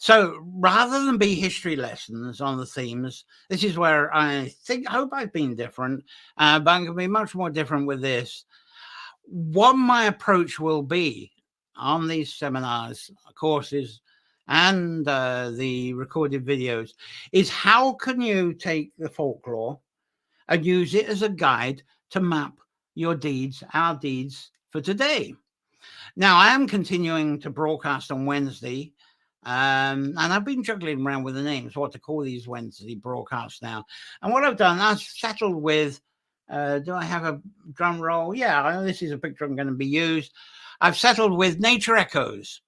So rather than be history lessons on the themes, this is where I hope I've been different, but I'm going to be much more different with this. What my approach will be on these seminars, courses, and the recorded videos is how can you take the folklore and use it as a guide to map your deeds, our deeds for today. Now, I am continuing to broadcast on Wednesday, and I've been juggling around with the names, what to call these Wednesday broadcasts now. And what I've done, I've settled with, do I have a drum roll? Yeah, this is a picture I'm going to be used. I've settled with Nature Echoes,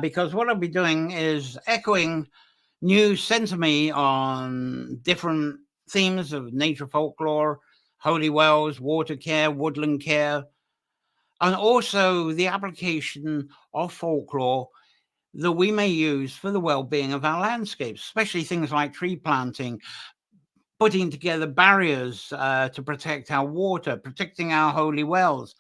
because what I'll be doing is echoing news sent to me on different themes of nature folklore, holy wells, water care, woodland care, and also the application of folklore that we may use for the well-being of our landscapes, especially things like tree planting, putting together barriers to protect our water, protecting our holy wells.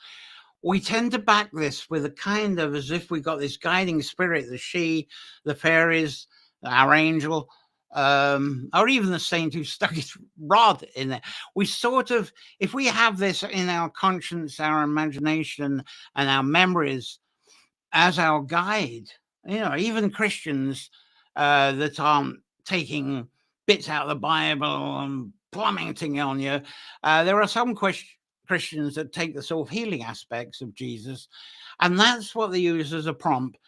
We tend to back this with a kind of as if we got this guiding spirit, the she, the fairies, our angel, or even the saint who stuck his rod in there. We sort of, if we have this in our conscience, our imagination, and our memories as our guide, even Christians that aren't taking bits out of the Bible and plummeting on you, there are some Christians that take the sort of healing aspects of Jesus, and that's what they use as a prompt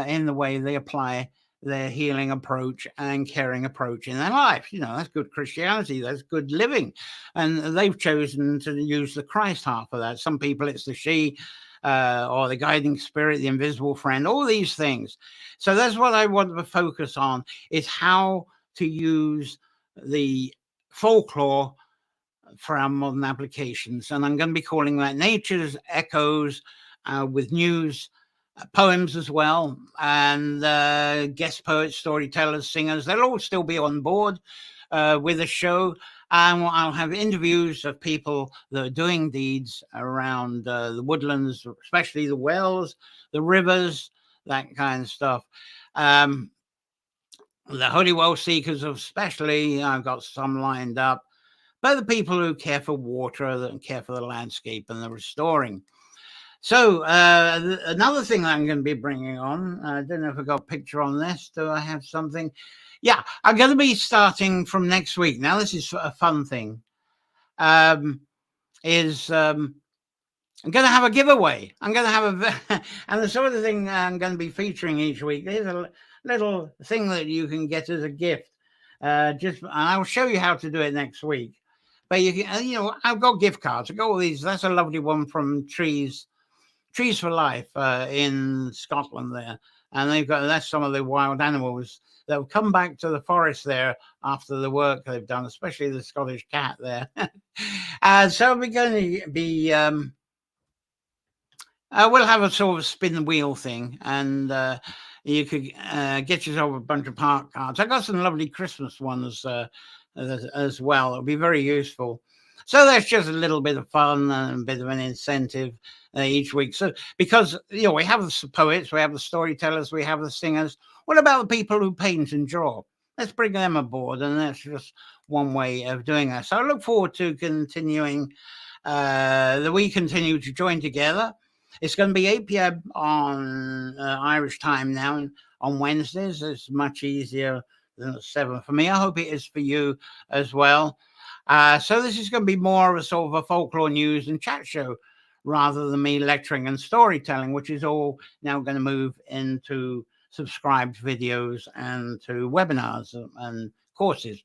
in the way they apply their healing approach and caring approach in their life. That's good Christianity, that's good living, and they've chosen to use the Christ half of that. Some people it's the she, or the guiding spirit, the invisible friend, all these things. So that's what I want to focus on, is how to use the folklore for our modern applications. And I'm going to be calling that Nature's Echoes, with news, poems as well, and guest poets, storytellers, singers. They'll all still be on board with the show. And I'll have interviews of people that are doing deeds around the woodlands, especially the wells, the rivers, that kind of stuff. The holy well seekers, especially, I've got some lined up. But the people who care for water and care for the landscape and the restoring. So another thing that I'm going to be bringing on, I don't know if I got a picture on this. Do I have something? Yeah, I'm going to be starting from next week. Now, this is a fun thing. I'm going to have a giveaway. I'm going to have and the sort of thing I'm going to be featuring each week. Here's a little thing that you can get as a gift. And I'll show you how to do it next week. But you can, I've got gift cards. I've got all these. That's a lovely one from Trees for Life in Scotland there. And that's some of the wild animals that have come back to the forest there after the work they've done, especially the Scottish cat there. So we're going to be, we'll have a sort of spin the wheel thing, and you could get yourself a bunch of park cards. I got some lovely Christmas ones as well. It'll be very useful. So that's just a little bit of fun and a bit of an incentive each week. So because we have the poets, we have the storytellers, we have the singers. What about the people who paint and draw? Let's bring them aboard, and that's just one way of doing that. So I look forward to continuing that we continue to join together. It's going to be 8 p.m. on Irish time now on Wednesdays. It's much easier than 7 for me. I hope it is for you as well. So this is going to be more of a sort of a folklore news and chat show rather than me lecturing and storytelling, which is all now going to move into subscribed videos and to webinars and courses.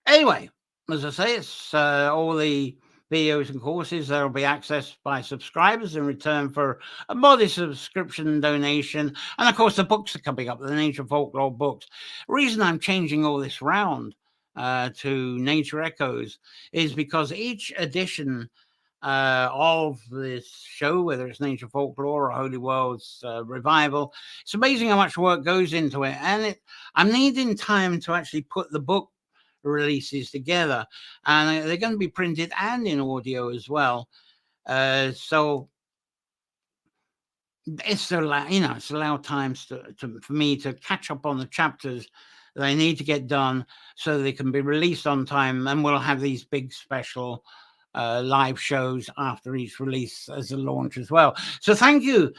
Anyway, as I say, it's all the videos and courses that will be accessed by subscribers in return for a modest subscription donation. And of course, the books are coming up, the Nature Folklore books. The reason I'm changing all this round to Nature Echoes is because each edition of this show, whether it's Nature Folklore or Holy World's Revival, it's amazing how much work goes into it. And I'm needing time to actually put the book releases together, and they're going to be printed and in audio as well. So it's to allow, you know, it's allow times for me to catch up on the chapters that I need to get done so they can be released on time. And we'll have these big special live shows after each release as a launch as well. So thank you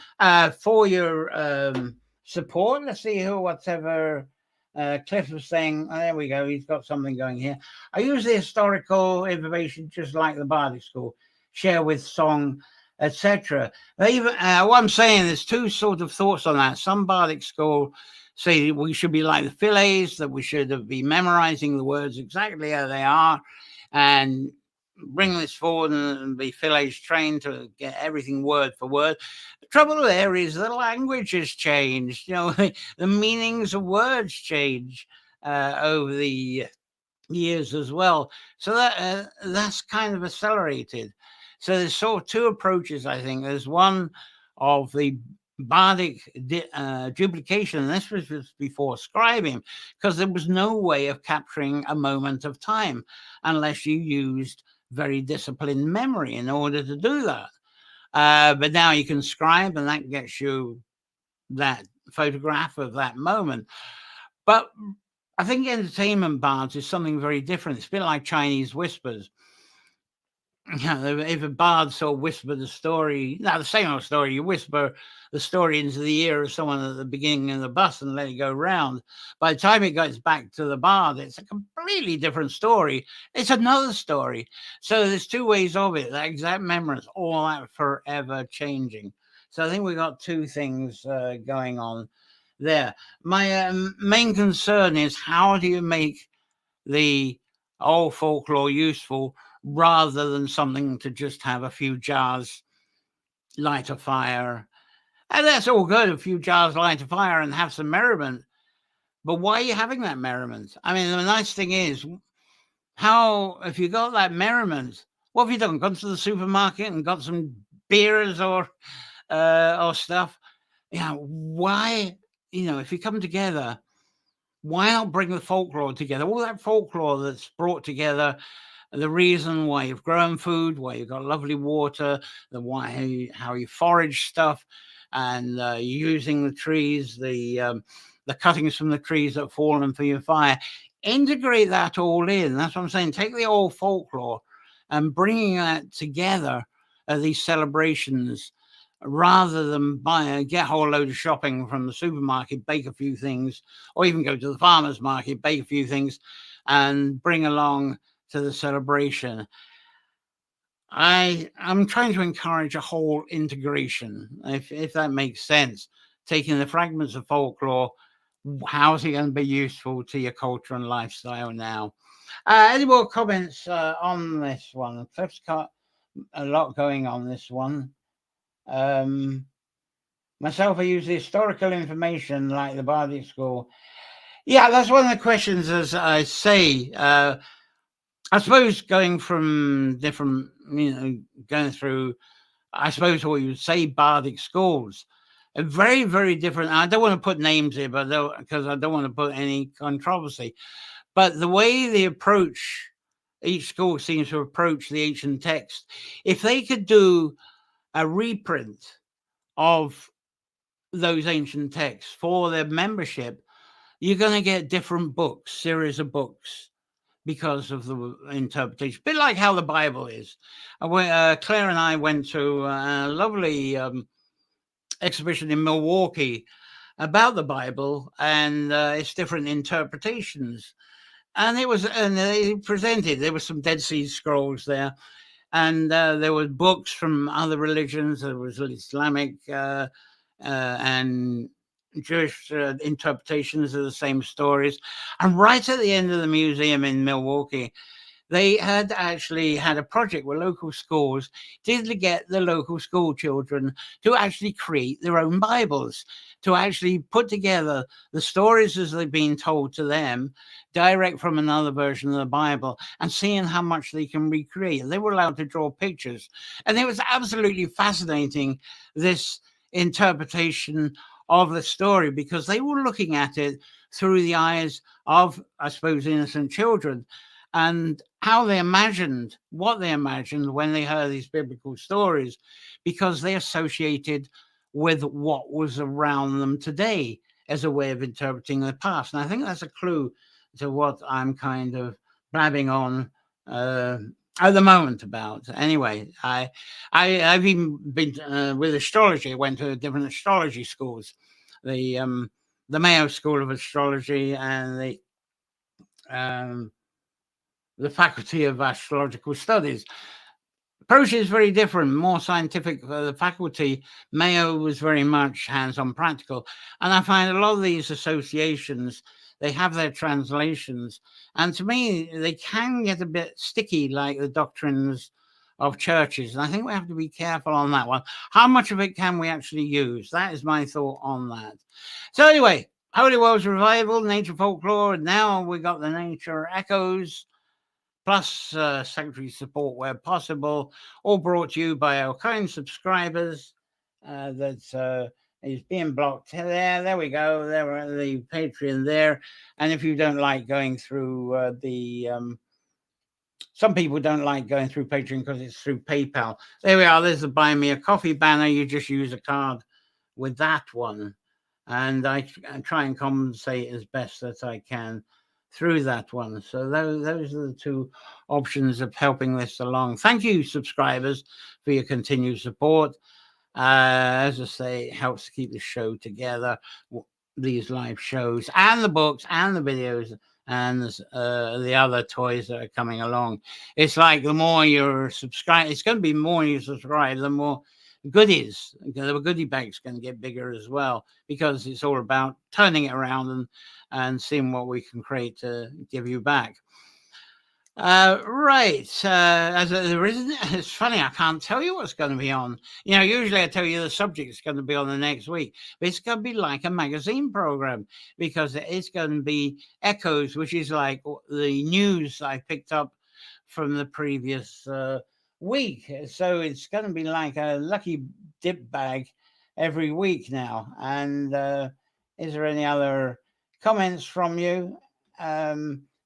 for your support. Let's see whatever Cliff was saying. Oh, there we go. He's got something going here. I use the historical information just like the Bardic School, share with song, etc. Even what I'm saying, there's two sort of thoughts on that. Some Bardic School say we should be like the fillets, that we should be memorizing the words exactly how they are, and bring this forward and be fillets trained to get everything word for word. The trouble there is the language has changed. You know, the meanings of words change over the years as well. So that's kind of accelerated. So there's sort of two approaches, I think. There's one of the bardic duplication, and this was before scribing, because there was no way of capturing a moment of time unless you used very disciplined memory in order to do that. But now you can scribe, and that gets you that photograph of that moment. But I think entertainment bards is something very different. It's a bit like Chinese whispers. You know, if a bard sort of whispered the story, now the same old story, you whisper the story into the ear of someone at the beginning of the bus and let it go round. By the time it goes back to the bard, it's a completely different story. It's another story. So there's two ways of it. That exact memories, all that forever changing. So I think we've got two things going on there. My main concern is how do you make the old folklore useful rather than something to just have a few jars, light a fire. And that's all good, a few jars, light a fire and have some merriment. But why are you having that merriment? I mean, the nice thing is, how, if you got that merriment, what have you done? Gone to the supermarket and got some beers or stuff? You know, why, you know, if you come together, why not bring the folklore together? All that folklore that's brought together, the reason why you've grown food, why you've got lovely water, how you forage stuff, and using the trees, the cuttings from the trees that have fallen for your fire. Integrate that all in. That's what I'm saying. Take the old folklore and bringing that together at these celebrations, rather than get a whole load of shopping from the supermarket, bake a few things, or even go to the farmer's market, bake a few things, and bring along to the celebration. I'm trying to encourage a whole integration, if that makes sense. Taking the fragments of folklore, how's it going to be useful to your culture and lifestyle now? Any more comments on this one? Cliff's got a lot going on this one. Myself, I use the historical information like the Bardic School. Yeah, that's one of the questions, as I say. I suppose going from different, going through, I suppose what you would say, Bardic schools, very, very different. I don't want to put names here, but because I don't want to put any controversy. But the way they approach, each school seems to approach the ancient text. If they could do a reprint of those ancient texts for their membership, you're going to get different books, series of books, because of the interpretation. A bit like how the Bible is. Claire and I went to a lovely exhibition in Milwaukee about the Bible and its different interpretations. And they presented, there were some Dead Sea Scrolls there. And there were books from other religions. There was Islamic and Jewish interpretations of the same stories. And right at the end of the museum in Milwaukee, they had actually had a project where local schools did get the local school children to actually create their own Bibles, to actually put together the stories as they've been told to them, direct from another version of the Bible, and seeing how much they can recreate. They were allowed to draw pictures. And it was absolutely fascinating, this interpretation of the story, because they were looking at it through the eyes of, I suppose, innocent children, and how they imagined, what they imagined when they heard these biblical stories, because they associated with what was around them today as a way of interpreting the past. And I think that's a clue to what I'm kind of blabbing on at the moment about. Anyway, I've even been with astrology. I went to different astrology schools, the Mayo School of Astrology and the Faculty of Astrological Studies. Approach is very different, more scientific. The faculty, Mayo, was very much hands-on practical. And I find a lot of these associations, they have their translations. And to me, they can get a bit sticky, like the doctrines of churches. And I think we have to be careful on that one. How much of it can we actually use? That is my thought on that. So anyway, Holy Wells Revival, Nature Folklore. Now we got the Nature Echoes, plus sanctuary support where possible, all brought to you by our kind subscribers. That is being blocked there we go, there are the Patreon there. And if you don't like going through some people don't like going through Patreon because it's through PayPal. There we are, there's the Buy Me a Coffee banner. You just use a card with that one, and I try and compensate as best that I can through that one. So those are the two options of helping this along. Thank you, subscribers, for your continued support. As I say, it helps to keep the show together, these live shows and the books and the videos and the other toys that are coming along. It's like the more you're subscribed, it's going to be more you subscribe, the more goodies. The goodie bag's going to get bigger as well, because it's all about turning it around and seeing what we can create to give you back. Right. It's funny, I can't tell you what's going to be on. Usually I tell you the subject is going to be on the next week, but it's going to be like a magazine program, because it's going to be Echoes, which is like the news I picked up from the previous week. So it's going to be like a lucky dip bag every week now. And is there any other comments from you?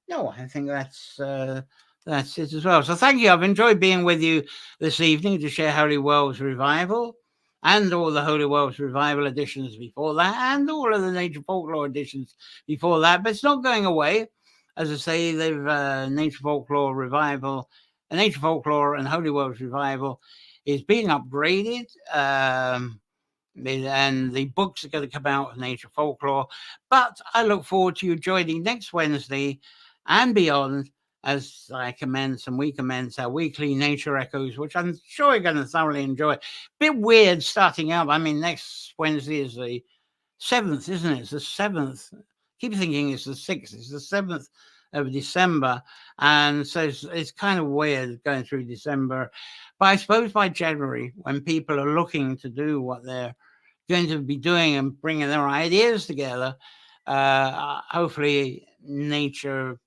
No, I think that's it as well. So thank you. I've enjoyed being with you this evening to share Holy Wells Revival and all the Holy Wells Revival editions before that, and all of the Nature Folklore editions before that. But it's not going away. As I say, they've Nature Folklore Revival, Nature Folklore and Holy Wells Revival is being upgraded. And the books are going to come out of Nature Folklore. But I look forward to you joining next Wednesday and beyond as I commence and we commence our weekly Nature Echoes, which I'm sure you're going to thoroughly enjoy. Bit weird starting out. I mean, next Wednesday is the 7th, isn't it? It's the 7th. Keep thinking it's the 6th. It's the 7th of December. And so it's kind of weird going through December. But I suppose by January, when people are looking to do what they're going to be doing and bringing their ideas together, hopefully Nature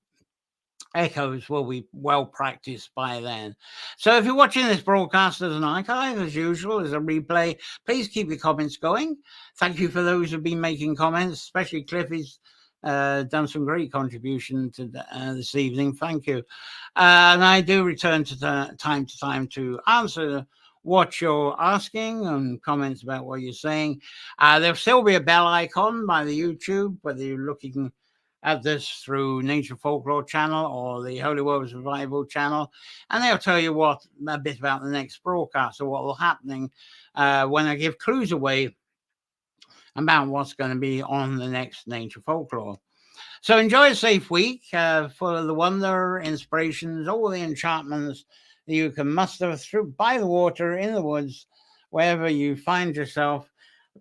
Echoes will be well practiced by then. So if you're watching this broadcast as an archive, as usual, as a replay, please keep your comments going. Thank you for those who've been making comments, especially Cliffy's done some great contribution to this evening. Thank you. And I do return to time to answer what you're asking and comments about what you're saying. There'll still be a bell icon by the YouTube, whether you're looking at this through Nature Folklore channel or the Holy Wells Revival channel, and they'll tell you a bit about the next broadcast or what will happening when I give clues away about what's going to be on the next Nature Folklore. So enjoy a safe week full of the wonder, inspirations, all the enchantments that you can muster through by the water, in the woods, wherever you find yourself,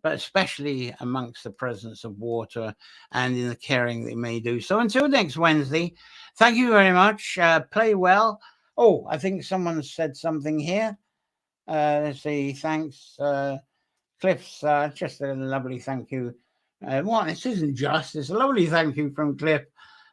but especially amongst the presence of water and in the caring that you may do. So until next Wednesday, thank you very much. Play well. Oh, I think someone said something here. Let's see. Thanks, Cliff's. Just a lovely thank you. This isn't just. It's a lovely thank you from Cliff.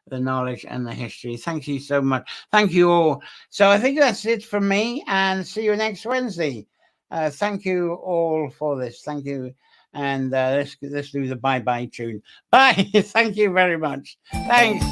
The knowledge and the history. Thank you so much. Thank you all. So I think that's it from me, and see you next Wednesday. Thank you all for this. Thank you. And let's do the bye-bye tune. Bye. Thank you very much. Thanks.